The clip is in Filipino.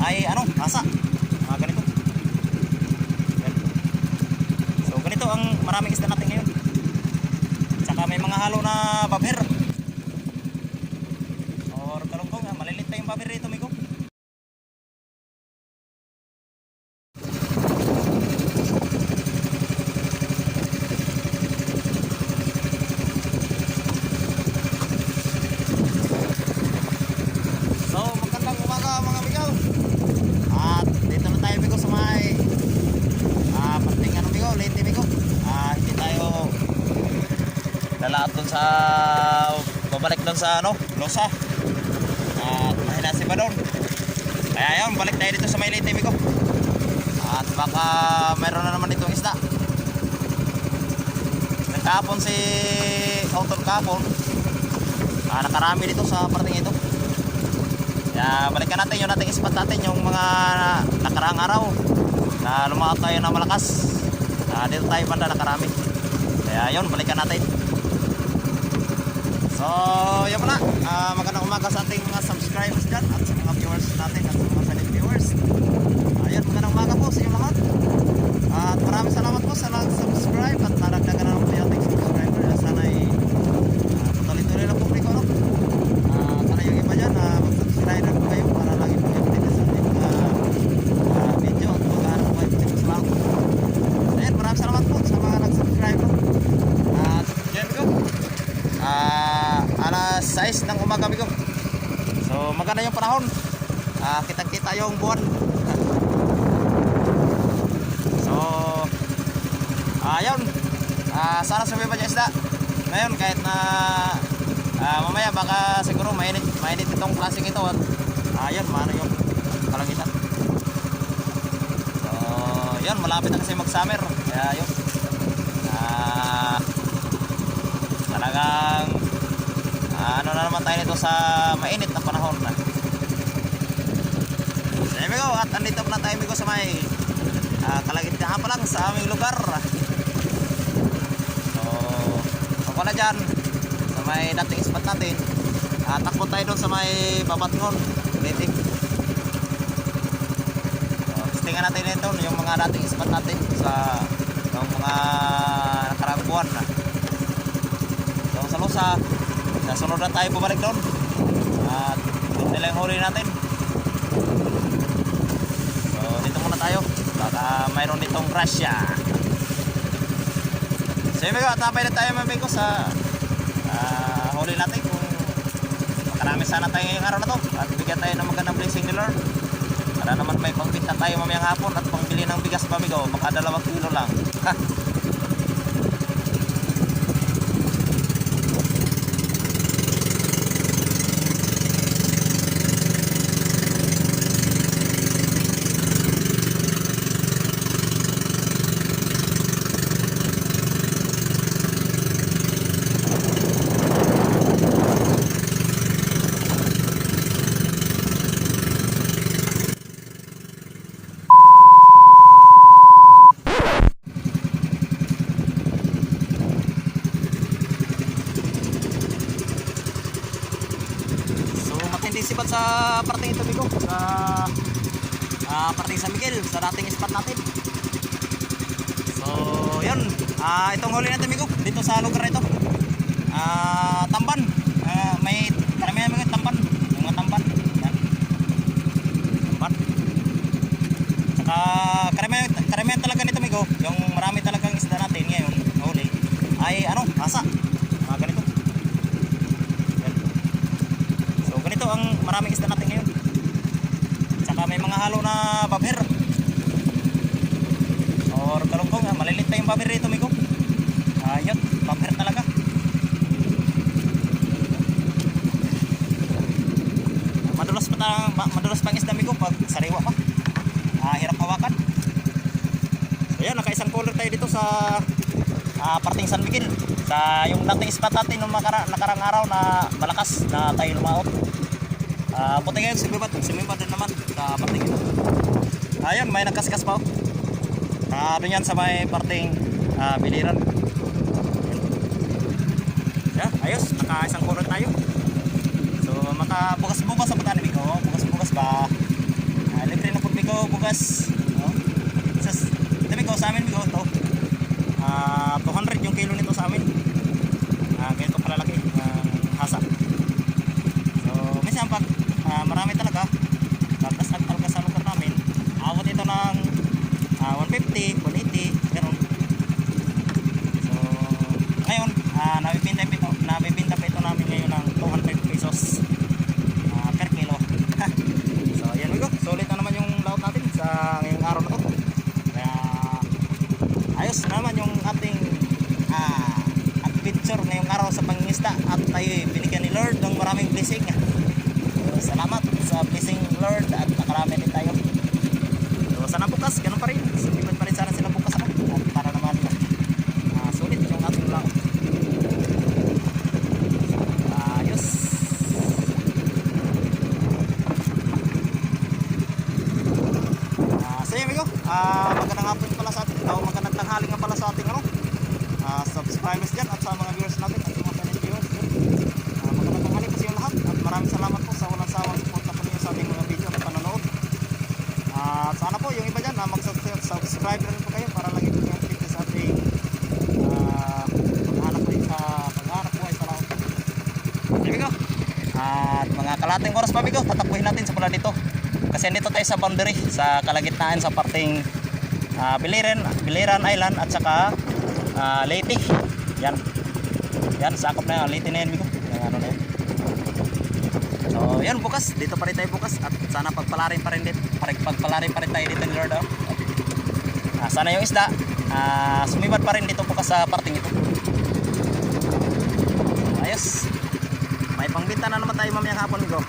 ay ano, hasa. Ganito. Yan. So ganito ang maraming isda natin ngayon. Saka may mga halo na babher. Or kalungkong, malilit na yung babher dito, Migo. So magandang umaga mga Migo. At dito na tayo, Migo, sa may panting ano, Migo, late, Migo. Hindi tayo lalaat dun sa babalik dun sa ano, Losa. At mahina si Badon. Kaya yun, balik tayo dito sa may late, Migo. At baka mayroon na naman itong isda. Nagkapon si Auton kapon. Nakarami dito sa parting ito. Kaya balikan natin yung nating spot natin, yung mga nakaraang araw na lumaot tayo na malakas. Dito tayo banda nakarami. Kaya yun, balikan natin. So yun muna, magandang umaga sa ating mga subscribers dyan at sa mga viewers natin at sa mga silent viewers. Ayun, magandang umaga po sa inyo lahat. At maraming salamat po sa nag-subscribe at naragdagan na po yung ating subscriber. Sana ay tuloy-tuloy lang po ko, no? Sana yung iba dyan, mag-subscribe na po kayo para lagi po yung update sa ating mga video at mag-ano po kayo po sa lahat. Ayun, maraming salamat po sa mga nag-subscribe po. At yan ko, alas 6 ng umaga, Migo. So maganda yung panahon, kitang-kita yung buwan. So ayun, sana sumibad yung isda ngayon kahit na mamaya baka siguro mainit itong klaseng ito at ayun, maano yung kalangitan. So yun, malapit na kasi mag summer, kaya yun, talagang ano na naman tayo nito sa mainit na panahon na. So Migo, at andito na tayo, Migo, sa may kalagitnaan pa lang sa aming lugar. So ako na dyan sa may dating spot natin, takbo tayo doon sa may Babatngon Litik. So testingan natin ito yung mga dating spot natin sa yung mga nakarang buwan na. So sa Losa, sa sunod na tayo bumalik doon at doon nila yung huli natin. So dito muna tayo, baka mayroon ditong grasya. So yun, Migo, tapay na tayo, mga Migo, sa huli natin. Kung makarami sana tayo ngayong araw na to at bigyan tayo ng magandang blessing ni Lord para naman may pangbinta tayo mamayang hapon at pangbili ng bigas pa, Migo, baka 2 kilo lang. Sipat sa parting ito, Migo, sa parting San Miguel, sa dating spot natin. So yun, itong huli natin, Migo, dito sa lugar na ito, tamban, may karamihan mga tamban, yung mga tamban yan. Tamban, saka karamihan talaga nito, Migo, yung marami talagang isda natin ngayon huli ay ano, hasa, ganito. Ganito ang maraming isda natin ngayon. Saka may mga halo na babher. Or kalungkong, malilit na yung babher dito, Migo. Yun, babher talaga. Madulas pang isda, Migo, pag sariwa pa. Hirap hawakan. So yan, naka-isang color tayo dito sa parting San Miguel. Sa yung dating spot natin nung nakarang araw na malakas na tayo lumaot. Puti ngayon si Bibad din naman sa parting ito. Ayan, may nagkaskas pa. Doon yan sa may parting biliran. Yeah, ayos, naka-isang color tayo. So makabukas-bukas sa pagkano, Migo. Bukas-bukas ba? Libre bukas. No? Ito migo, sa amin migo ito. 200 yung kilo nito sa amin. Ganito kalalaki hasa. So minsan pag marami talaga, algas sa lugar namin, awat ito ng 150, 180, ganun. So ngayon, nabibinta pa ito namin ngayon ng 200 pesos per kilo. So ayan migo, solid na naman yung laot natin sa ngayong araw na to. Kaya ayos naman yung ating adventure ngayong araw sa pangingisda, at tayo binigyan ni Lord ng maraming blessing. So, salamat sa blessing Lord, at nakarami din tayo. So sana bukas ganun pa rin, sumibat pa rin sana sila bukas at para naman sulit yung ating laot. Ayos. So yun amigo, magandang hapon pala sa ating, magandang tanghali nga pala sa ating subscribers dyan at sa mga viewers natin at mga silent viewers. Magandang tanghali po sa inyo lahat, at maraming salamat po sa walang sawang suporta po niyo sa ating mga video at panonood. Sana po yung iba dyan mag-subscribe na rin po kayo para lagi po kayo update sa ating paghanap buhay sa laot. Amigo, at mga kalating oras pa amigo, tatakbuhin natin sa pula dito. Kasi dito tayo sa boundary, sa kalagitnaan sa parting Biliran Island at saka Leyte. Yan sakop na yan, Leyte na yan amigo. Yung ano na yan. So yan, bukas dito pa rin tayo bukas, at sana pagpalarin pa rin tayo dito ni Lord. Sana yung isda sumibat pa rin dito bukas sa parting ito. Ayos, may pangbinta na naman tayo mamayang hapon amigo.